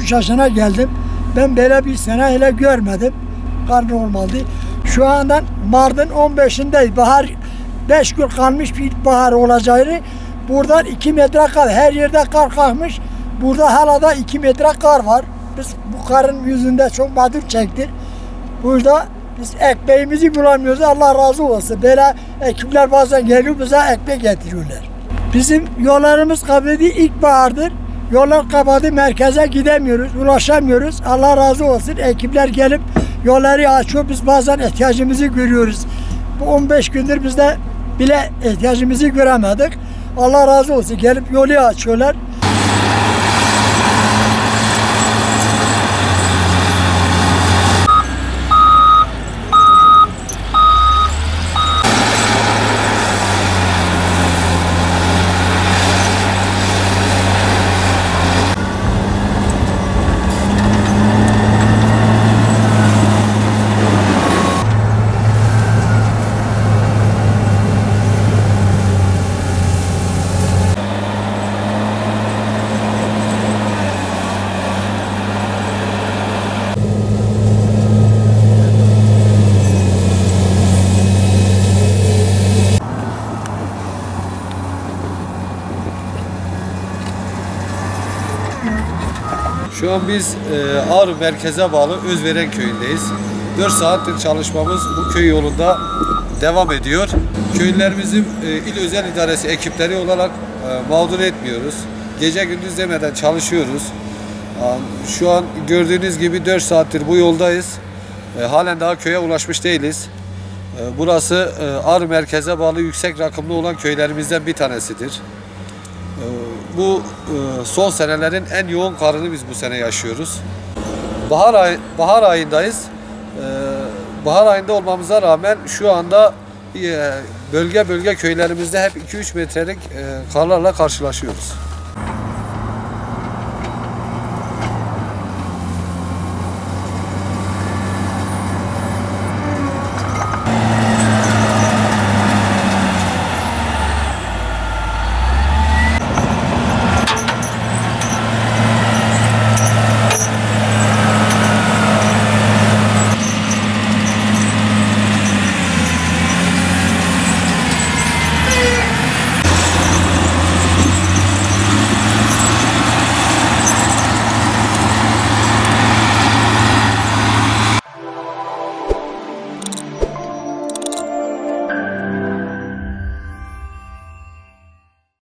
63 yaşına geldim. Ben böyle bir sene hele görmedim. Kar normaldi. Şu anda Mart'ın 15'indeyiz. Bahar 5 gün kalmış bir bahar olacağını. Buradan 2 metre kar. Her yerde kar kalkmış. Burada hala da 2 metre kar var. Biz bu karın yüzünde çok mağdur çektik. Burada biz ekmeğimizi bulamıyoruz. Allah razı olsun. Böyle ekipler bazen geliyor bize ekmek getiriyorlar. Bizim yollarımız kapadı, ilkbahardır. Yollar kapadı, merkeze gidemiyoruz, ulaşamıyoruz. Allah razı olsun. Ekipler gelip yolları açıyor. Biz bazen ihtiyacımızı görüyoruz. Bu 15 gündür biz de bile ihtiyacımızı göremedik. Allah razı olsun. Gelip yolu açıyorlar. Şu an biz Ağrı merkeze bağlı Özveren köyündeyiz. 4 saattir çalışmamız bu köy yolunda devam ediyor. Köylülerimizin il özel idaresi ekipleri olarak mağdur etmiyoruz. Gece gündüz demeden çalışıyoruz. Şu an gördüğünüz gibi 4 saattir bu yoldayız. Halen daha köye ulaşmış değiliz. Burası Ağrı merkeze bağlı yüksek rakımlı olan köylerimizden bir tanesidir. Bu son senelerin en yoğun karını biz bu sene yaşıyoruz. Bahar ayındayız. Bahar ayında olmamıza rağmen şu anda bölge bölge köylerimizde hep 2-3 metrelik karlarla karşılaşıyoruz.